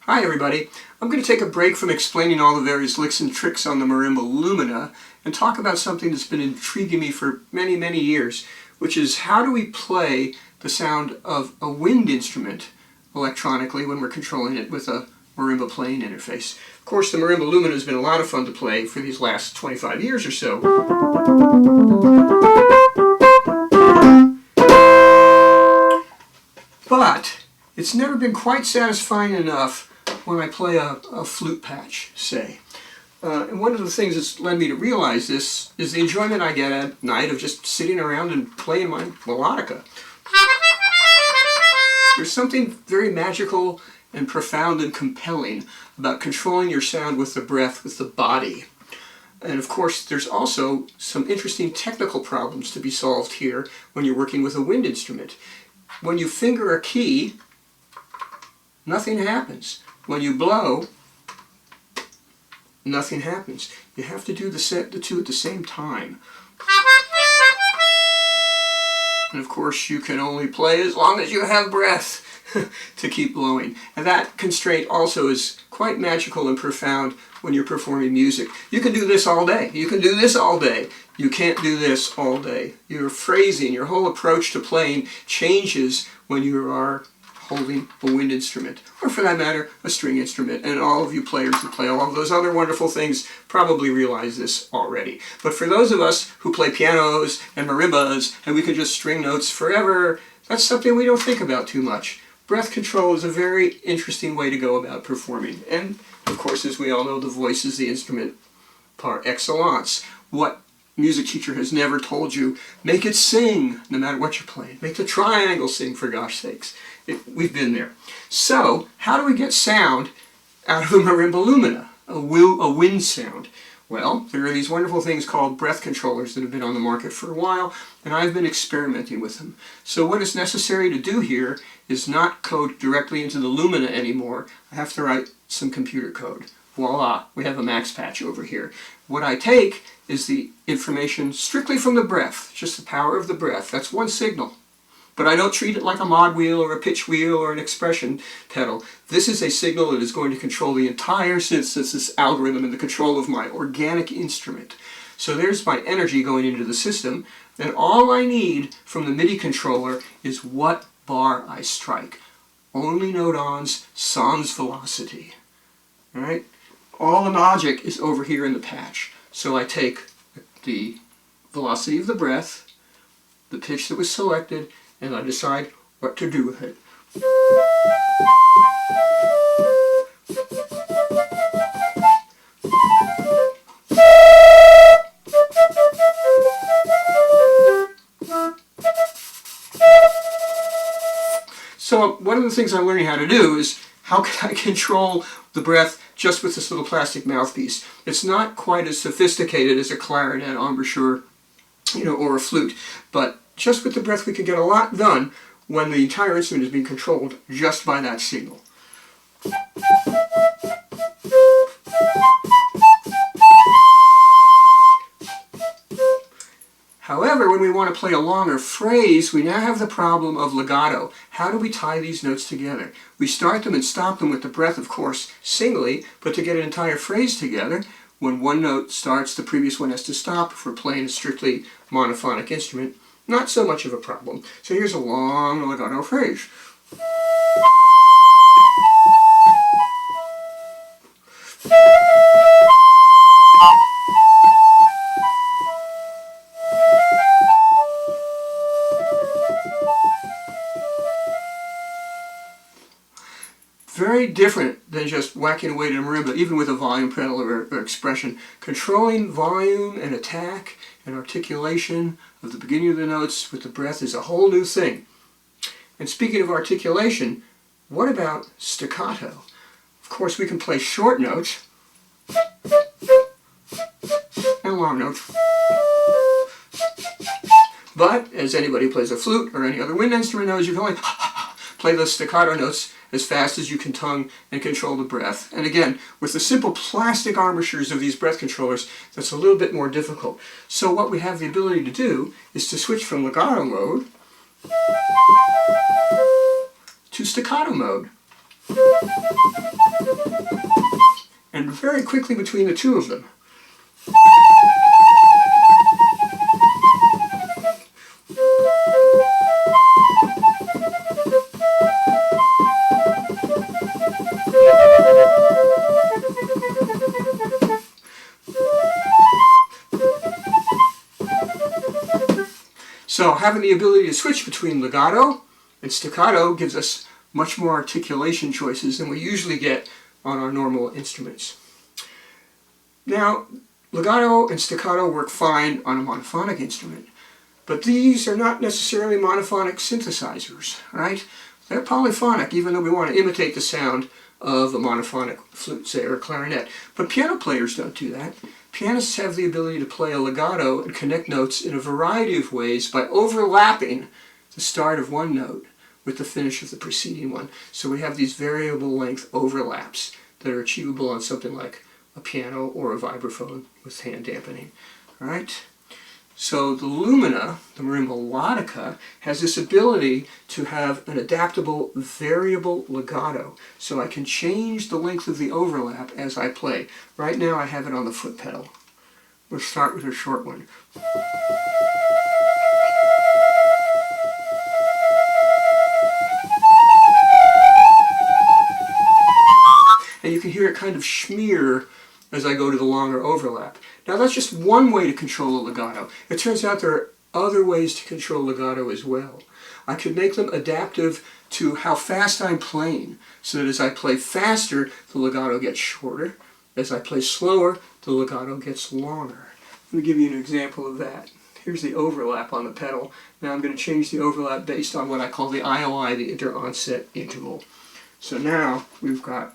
Hi everybody, I'm going to take a break from explaining all the various licks and tricks on the Marimba Lumina and talk about something that's been intriguing me for many years, which is how do we play the sound of a wind instrument electronically when we're controlling it with a marimba playing interface. Of course, the Marimba Lumina has been a lot of fun to play for these last 25 years or so. But it's never been quite satisfying enough when I play a flute patch, say. And one of the things that's led me to realize this is the enjoyment I get at night of just sitting around and playing my melodica. There's something very magical and profound and compelling about controlling your sound with the breath, with the body. And of course, there's also some interesting technical problems to be solved here when you're working with a wind instrument. When you finger a key, nothing happens. When you blow, nothing happens. You have to do the two at the same time. And of course, you can only play as long as you have breath to keep blowing. And that constraint also is quite magical and profound when you're performing music. You can do this all day. You can do this all day. You can't do this all day. Your phrasing, your whole approach to playing changes when you are holding a wind instrument, or for that matter, a string instrument. And all of you players who play all of those other wonderful things probably realize this already. But for those of us who play pianos and marimbas, and we can just string notes forever, that's something we don't think about too much. Breath control is a very interesting way to go about performing. And, of course, as we all know, the voice is the instrument par excellence. What music teacher has never told you, make it sing, no matter what you're playing. Make the triangle sing, for gosh sakes. We've been there. So, how do we get sound out of a Marimba Lumina, a wind sound? Well, there are these wonderful things called breath controllers that have been on the market for a while, and I've been experimenting with them. So what is necessary to do here is not code directly into the Lumina anymore. I have to write some computer code. Voila, we have a max patch over here. What I take is the information strictly from the breath, just the power of the breath. That's one signal. But I don't treat it like a mod wheel or a pitch wheel or an expression pedal. This is a signal that is going to control the entire synthesis algorithm and the control of my organic instrument. So there's my energy going into the system, and all I need from the MIDI controller is what bar I strike. Only note-ons, sans velocity. All right? All the logic is over here in the patch. So I take the velocity of the breath, the pitch that was selected, and I decide what to do with it. So one of the things I'm learning how to do is how can I control the breath just with this little plastic mouthpiece. It's not quite as sophisticated as a clarinet, embouchure, or a flute, but just with the breath we can get a lot done when the entire instrument is being controlled just by that signal. However, when we want to play a longer phrase, we now have the problem of legato. How do we tie these notes together? We start them and stop them with the breath, of course, singly, but to get an entire phrase together, when one note starts, the previous one has to stop. If we're playing a strictly monophonic instrument, not so much of a problem. So here's a long legato phrase. Very different than just whacking away to a marimba, even with a volume pedal or expression. Controlling volume and attack and articulation of the beginning of the notes with the breath is a whole new thing. And speaking of articulation, what about staccato? Of course, we can play short notes and long notes. But, as anybody who plays a flute or any other wind instrument knows, you can only play those staccato notes as fast as you can tongue and control the breath. And again, with the simple plastic embouchures of these breath controllers, that's a little bit more difficult. So what we have the ability to do is to switch from legato mode to staccato mode. and very quickly between the two of them. So having the ability to switch between legato and staccato gives us much more articulation choices than we usually get on our normal instruments. Now, legato and staccato work fine on a monophonic instrument, but these are not necessarily monophonic synthesizers, right? They're polyphonic, even though we want to imitate the sound of a monophonic flute, say, or a clarinet. But piano players don't do that. Pianists have the ability to play a legato and connect notes in a variety of ways by overlapping the start of one note with the finish of the preceding one. So we have these variable length overlaps that are achievable on something like a piano or a vibraphone with hand dampening. All right? So the Lumina, the MarimbaLodica, has this ability to have an adaptable variable legato. So I can change the length of the overlap as I play. Right now I have it on the foot pedal. We'll start with a short one. And you can hear it kind of smear as I go to the longer overlap. Now that's just one way to control a legato. It turns out there are other ways to control legato as well. I could make them adaptive to how fast I'm playing, so that as I play faster, the legato gets shorter. As I play slower, the legato gets longer. Let me give you an example of that. Here's the overlap on the pedal. Now I'm going to change the overlap based on what I call the IOI, the inter-onset interval. So now we've got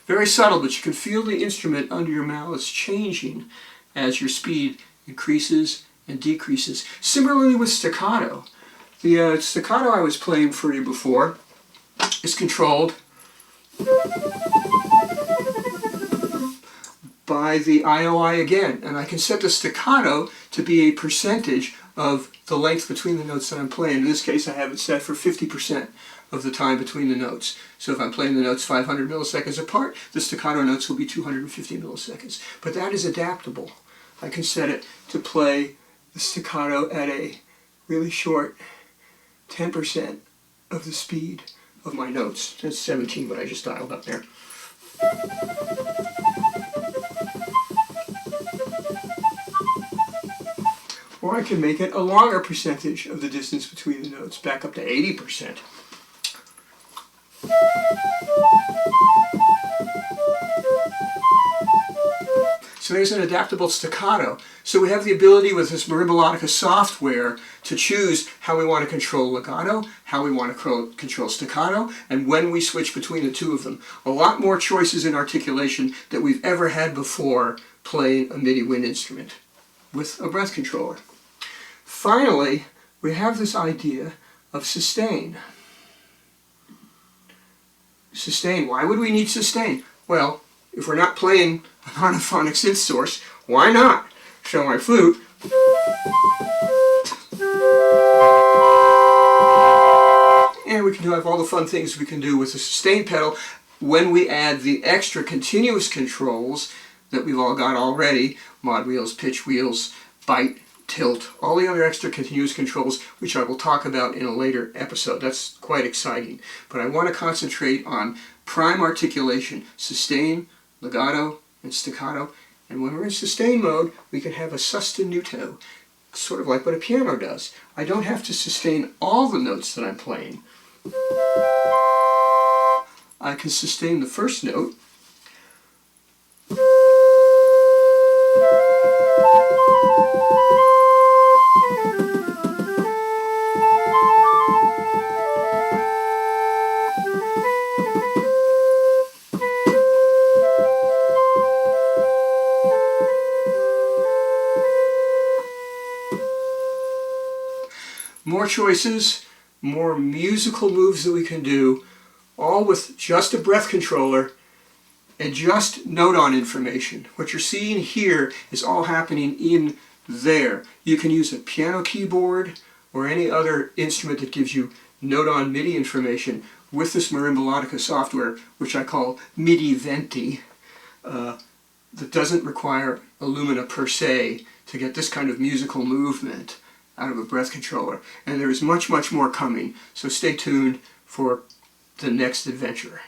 very subtle, but you can feel the instrument under your mallets changing as your speed increases and decreases. Similarly with staccato. The staccato I was playing for you before is controlled by the IOI again, and I can set the staccato to be a percentage of the length between the notes that I'm playing. In this case I have it set for 50% of the time between the notes. So if I'm playing the notes 500 milliseconds apart, the staccato notes will be 250 milliseconds. But that is adaptable. I can set it to play the staccato at a really short 10% of the speed of my notes. That's 17, what I just dialed up there. Or I can make it a longer percentage of the distance between the notes, back up to 80%. So there's an adaptable staccato. So we have the ability with this MarimbaLodica software to choose how we want to control legato, how we want to control staccato, and when we switch between the two of them. A lot more choices in articulation than we've ever had before playing a MIDI wind instrument with a breath controller. Finally, we have this idea of sustain. Sustain. Why would we need sustain? Well, if we're not playing a monophonic synth source, why not? So my flute and we can have all the fun things we can do with the sustain pedal when we add the extra continuous controls that we've all got already, mod wheels, pitch wheels, bite, tilt, all the other extra continuous controls, which I will talk about in a later episode. That's quite exciting. But I want to concentrate on prime articulation, sustain, legato, and staccato. And when we're in sustain mode, we can have a sostenuto, sort of like what a piano does. I don't have to sustain all the notes that I'm playing. I can sustain the first note. More choices, more musical moves that we can do, all with just a breath controller and just note-on information. What you're seeing here is all happening in there. You can use a piano keyboard or any other instrument that gives you note-on MIDI information with this MarimbaLodica software, which I call MIDI Venti, that doesn't require a Lumina per se to get this kind of musical movement out of a breath controller. And there is much, much more coming, so stay tuned for the next adventure.